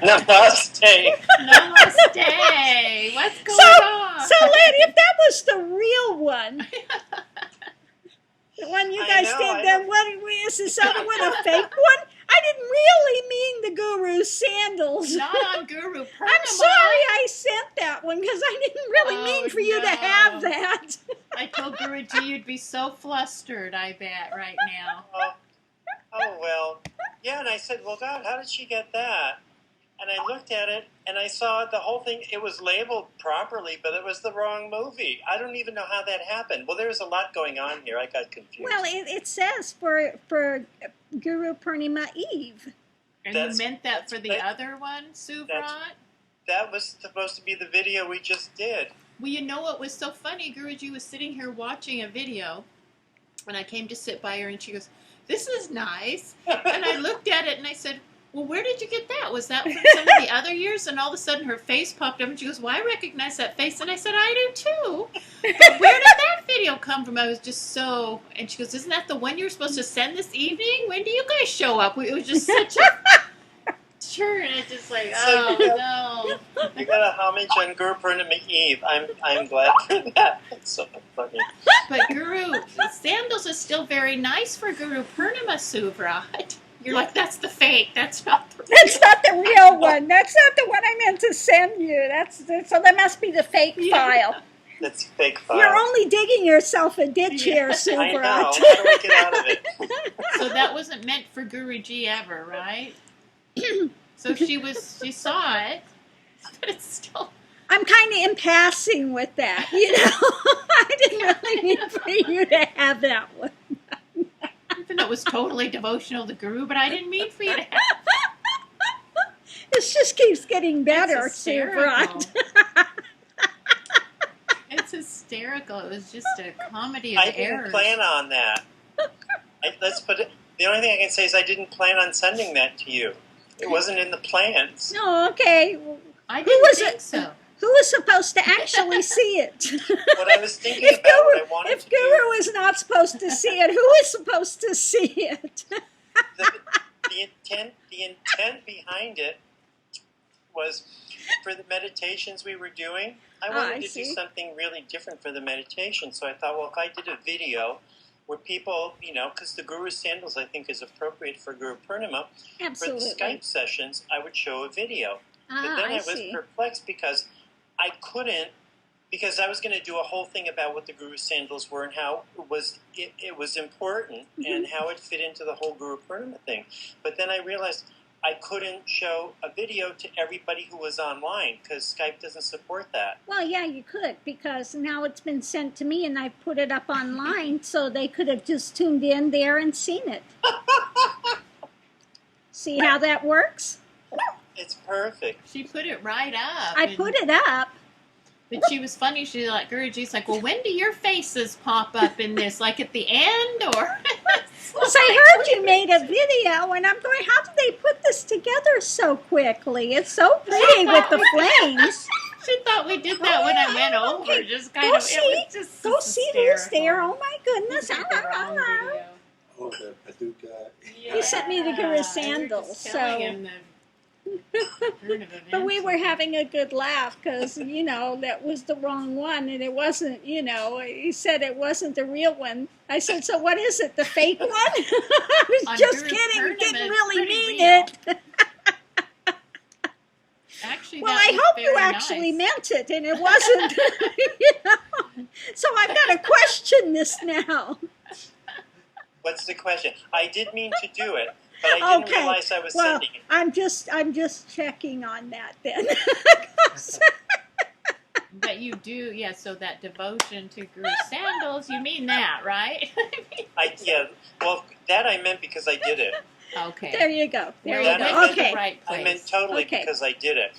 Namaste. Namaste. What's going on? So, Lady, if that was the real one, the one you guys did, then what is this other one a fake one? I didn't really mean the Guru Sandals. Not on Guru Purnima. I'm sorry I sent that one because I didn't really mean for you to have that. I told Guruji you'd be so flustered, I bet, right now. Oh, well. Yeah, and I said, well, God, how did she get that? And I looked at it, and I saw the whole thing. It was labeled properly, but it was the wrong movie. I don't even know how that happened. Well, there was a lot going on here. I got confused. Well, it says for Guru Purnima Eve. And you meant that for the other one, Subrat? That was supposed to be the video we just did. Well, you know what was so funny? Guruji was sitting here watching a video, and I came to sit by her, and she goes, "This is nice." And I looked at it, and I said, "Well, where did you get that? Was that from some of the other years?" And all of a sudden her face popped up and she goes, "Well, I recognize that face." And I said, "I do too. But where did that video come from?" I was just so... And she goes, "Isn't that the one you were supposed to send this evening? When do you guys show up?" It was just such a... Sure, and it's just like, oh, no. You got a homage on Guru Purnima Eve. I'm glad for that. It's so funny. But Guru Sandals is still very nice for Guru Purnima, Subrat. You're like, that's the fake. That's not the real. That's not the real one. That's not the one I meant to send you. So that must be the fake file. That's fake file. You're only digging yourself a ditch here, Subrat. I know. How do we get out of it? So that wasn't meant for Guruji ever, right? So she saw it, but it's still... I'm kind of in passing with that, you know. I didn't really mean for you to have that one. Even though it was totally devotional to Guru, but I didn't mean for you to have... This just keeps getting better, Subrat. Subrat. It's hysterical. It was just a comedy of errors. I didn't plan on that. Let's put it... The only thing I can say is I didn't plan on sending that to you. It wasn't in the plans. Oh, okay. I didn't think so. Who was supposed to actually see it? What I was thinking about, what I wanted to do... If Guru is not supposed to see it, who is supposed to see it? The intent behind it was for the meditations we were doing. I wanted to do something really different for the meditation. So I thought, well, if I did a video where people, you know, because the Guru Sandals, I think, is appropriate for Guru Purnima. Absolutely. For the Skype sessions, I would show a video. But then I was perplexed because I couldn't, because I was going to do a whole thing about what the Guru Sandals were and how it was important and how it fit into the whole Guru Purnima thing. But then I realized I couldn't show a video to everybody who was online because Skype doesn't support that. Well, yeah, you could, because now it's been sent to me and I put it up online so they could have just tuned in there and seen it. See how that works? It's perfect. She put it right up. I put it up. But she was funny. She's like, Guruji's like, well, when do your faces pop up in this? Like at the end, or? Well, so I heard you made a video, and I'm going, how did they put this together so quickly? It's so pretty with the flames. She thought we did that when I went over. Just kind go of. See, it was just go see who's there. Oh my goodness! Oh, the Paducah. He sent me the Guru Sandals, so. But we were having a good laugh because, you know, that was the wrong one and it wasn't, you know, he said it wasn't the real one. I said, so what is it, the fake one? I was just kidding, didn't really mean it. Actually, well, I hope you actually meant it and it wasn't, you know. So I've got to question this now. What's the question? I did mean to do it. But I didn't realize I was sending it. I'm just checking on that then. But you do, yeah, so that devotion to Guru Sandals, you mean that, right? Yeah, well, that I meant because I did it. Okay. There you go. There you go. Okay. Right place. I meant totally because I did it.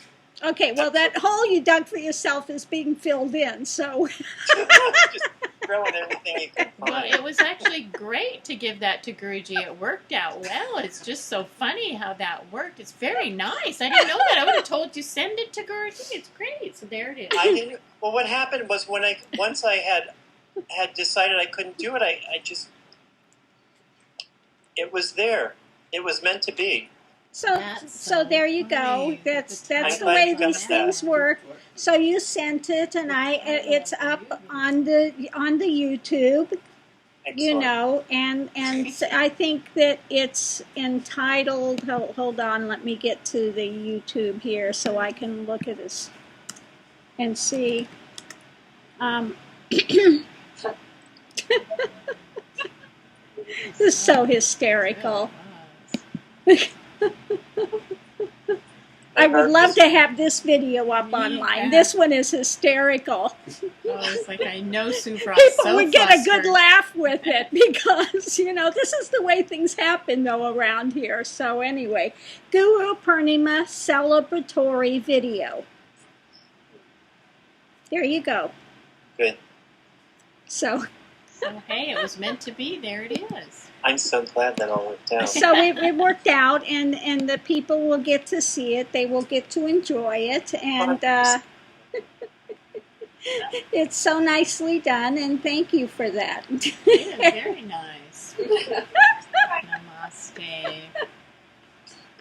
Okay, well, that hole you dug for yourself is being filled in, so... Just throwing everything you can find. Well, it was actually great to give that to Guruji. It worked out well. It's just so funny how that worked. It's very nice. I didn't know that. I would have told you, send it to Guruji. It's great. So there it is. I didn't... Well, what happened was once I had decided I couldn't do it, I just... It was there. It was meant to be. So there you go. That's the way these things work. So you sent it, and it's up on the YouTube. Excellent. You know, and I think that it's entitled. Hold on, let me get to the YouTube here so I can look at this and see. This is so hysterical. I would love to have this video up online. This one is hysterical. Oh, it's like I know Sue Frost People so would get flustered. a good laugh with it because, you know, this is the way things happen, though, around here. So anyway, Guru Purnima celebratory video. There you go. Good. So hey, it was meant to be. There it is. I'm so glad that all worked out. So it worked out, and the people will get to see it. They will get to enjoy it, and it's so nicely done, and thank you for that. Yeah, very nice. Namaste.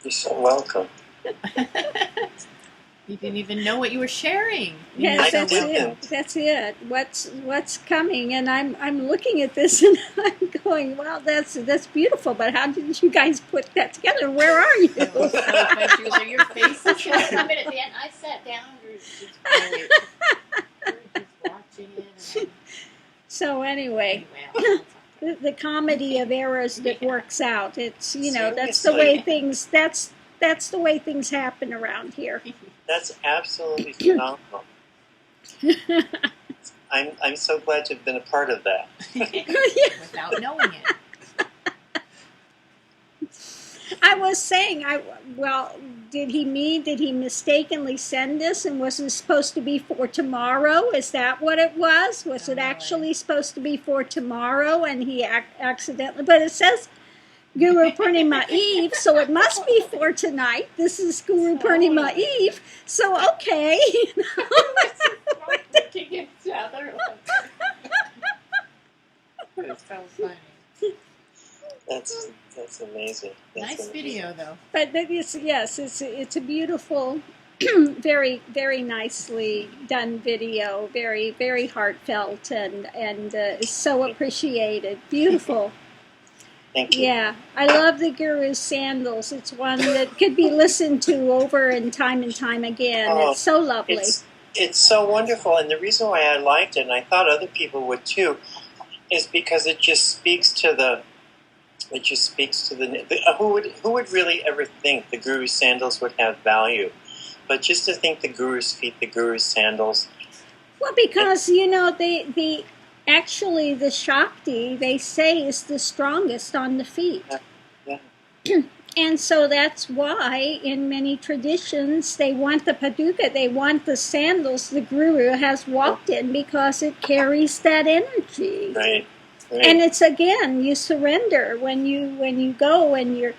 You're so welcome. You didn't even know what you were sharing. Yes, that's it. That's it. What's coming? And I'm looking at this and I'm going, wow, that's beautiful. But how did you guys put that together? Where are you? Your face is just coming at the end. I sat down. We were just watching it. So anyway, the comedy of errors that works out. It's that's the way things. That's the way things happen around here. That's absolutely phenomenal. I'm so glad to have been a part of that. Without knowing it. I was saying, did he mistakenly send this, and was it supposed to be for tomorrow? Is that what it was? Was it actually supposed to be for tomorrow, and he accidentally, but it says Guru Purnima Eve, so it must be for tonight. This is Guru Purnima Eve, so okay. Looking at each other. It's so funny. That's amazing. Nice video, though. But it's a beautiful, very, very nicely done video. Very, very heartfelt and so appreciated. Beautiful. Thank you. Yeah, I love the Guru's Sandals. It's one that could be listened to over and time again. It's so lovely. It's so wonderful, and the reason why I liked it, and I thought other people would too, is because it just speaks to the. Who would really ever think the Guru's Sandals would have value? But just to think the Guru's feet, the Guru's sandals. Well, because actually the Shakti, they say, is the strongest on the feet. Yeah. And so that's why in many traditions they want the paduka, they want the sandals the Guru has walked in, because it carries that energy. Right. And it's, again, you surrender when you go, and you're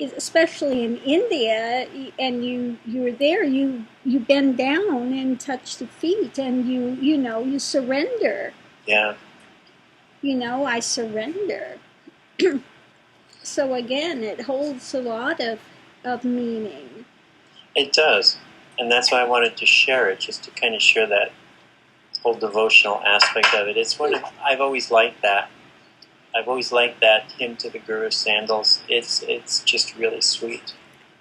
especially in India, and you're there, you bend down and touch the feet, and you surrender. Yeah. I surrender. So again, it holds a lot of meaning. It does, and that's why I wanted to share it, just to kind of share that whole devotional aspect of it. I've always liked that. I've always liked that hymn to the Guru's Sandals. It's just really sweet.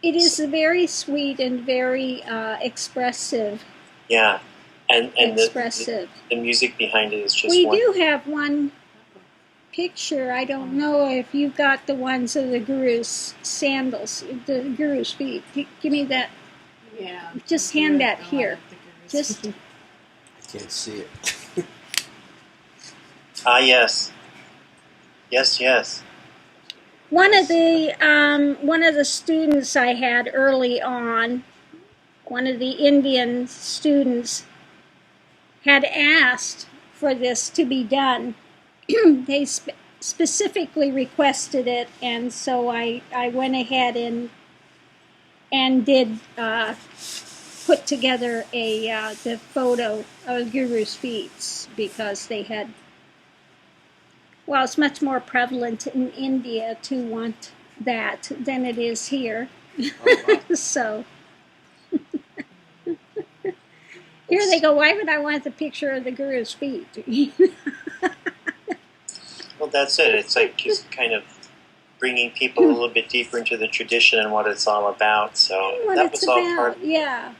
It is very sweet and very expressive. Yeah, and expressive. The music behind it is just. We do have one picture. I don't know if you've got the ones of the Guru's sandals, the Guru's feet. Give me that. Yeah. Just hand that here. Just. Can't see it. Yes. Yes. One of the students I had early on, one of the Indian students, had asked for this to be done. They specifically requested it, and so I went ahead and did put together the photo of Guru's feet, because they had. Well, it's much more prevalent in India to want that than it is here. Oh, wow. So here they go. Why would I want the picture of the guru's feet? Well, that's it. It's like just kind of bringing people a little bit deeper into the tradition and what it's all about. So what that it's was all about. part. Yeah.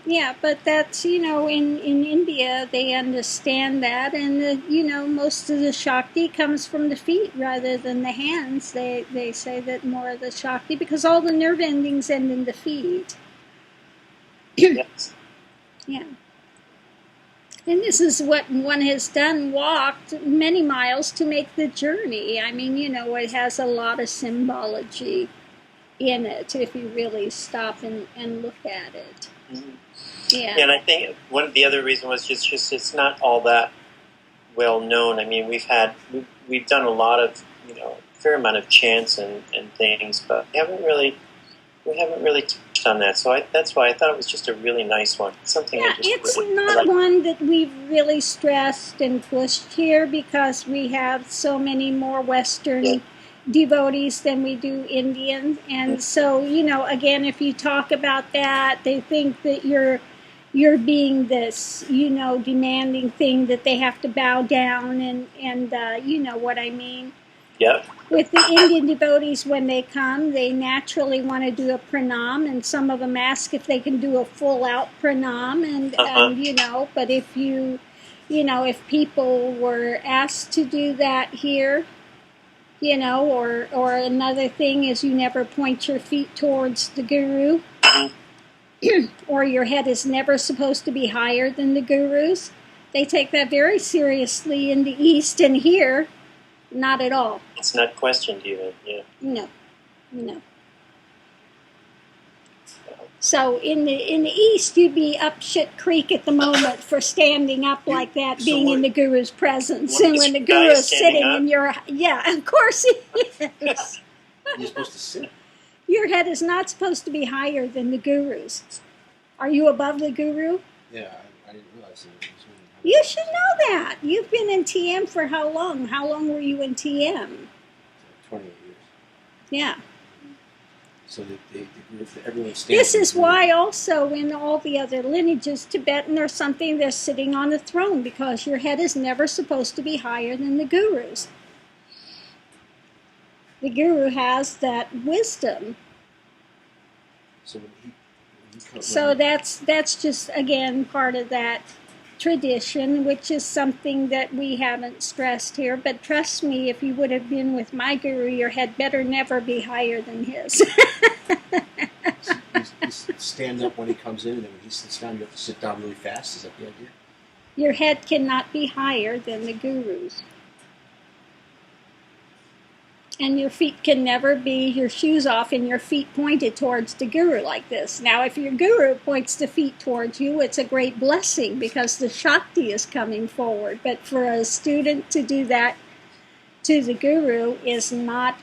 Yeah, but that's, in India, they understand that, and, most of the Shakti comes from the feet rather than the hands. They say that more of the Shakti, because all the nerve endings end in the feet. Yes. Yeah. And this is what one has done, walked many miles to make the journey. I mean, it has a lot of symbology in it if you really stop and look at it. Mm-hmm. Yeah. And I think one of the other reasons was just it's not all that well known. I mean, we've done a lot of fair amount of chants and things, but we haven't really touched on that. So that's why I thought it was just a really nice one. Something. Yeah, it's not one that we've really stressed and pushed here because we have so many more Western devotees than we do Indian, and so again, if you talk about that, they think that you're being this demanding thing that they have to bow down, and you know what I mean. Yep. With the Indian devotees, when they come, they naturally want to do a pranam, and some of them ask if they can do a full out pranam, and but if if people were asked to do that here, or another thing is you never point your feet towards the guru, or your head is never supposed to be higher than the guru's. They take that very seriously in the East, and here, not at all. It's not questioned even, yeah. No. So in the East, you'd be up shit creek at the moment for standing up like that, being in the guru's presence, and when the guru is sitting in your of course he is. You're supposed to sit. Your head is not supposed to be higher than the guru's. Are you above the guru? Yeah, I didn't realize that. You should know that. You've been in TM for how long? How long were you in TM? 28 years. Yeah. So everyone stands. This is why also in all the other lineages, Tibetan or something, they're sitting on the throne because your head is never supposed to be higher than the guru's. The guru has that wisdom. So that's just, again, part of that tradition, which is something that we haven't stressed here. But trust me, if you would have been with my guru, your head better never be higher than his. You stand up when he comes in, and then when he sits down, you have to sit down really fast. Is that the idea? Your head cannot be higher than the guru's. And your feet can never be, your shoes off and your feet pointed towards the guru like this. Now, if your guru points the feet towards you, it's a great blessing because the Shakti is coming forward. But for a student to do that to the guru is not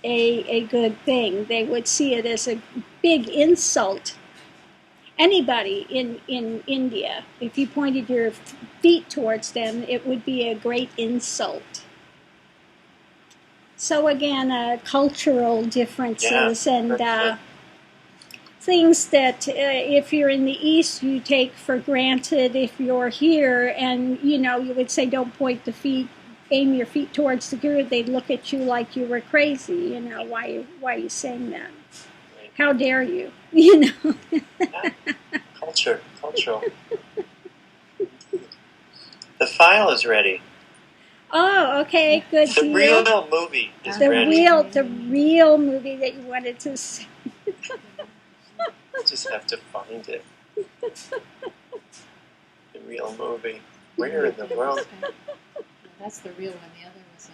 a good thing. They would see it as a big insult. Anybody in India, if you pointed your feet towards them, it would be a great insult. So again, cultural differences and things that if you're in the East, you take for granted. If you're here and, you would say, don't point the feet, aim your feet towards the guru, they'd look at you like you were crazy. Why are you saying that? How dare you? Cultural. The file is ready. Oh, okay, good deal. The real movie is ready. The real movie that you wanted to see. Just have to find it. The real movie. Where in the world? That's the real one. The other was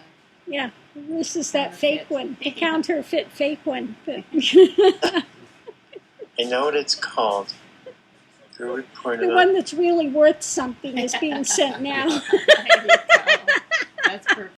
Yeah, this is that fake one. The counterfeit fake one. I know what it's called. The one that's really worth something is being sent now. That's perfect.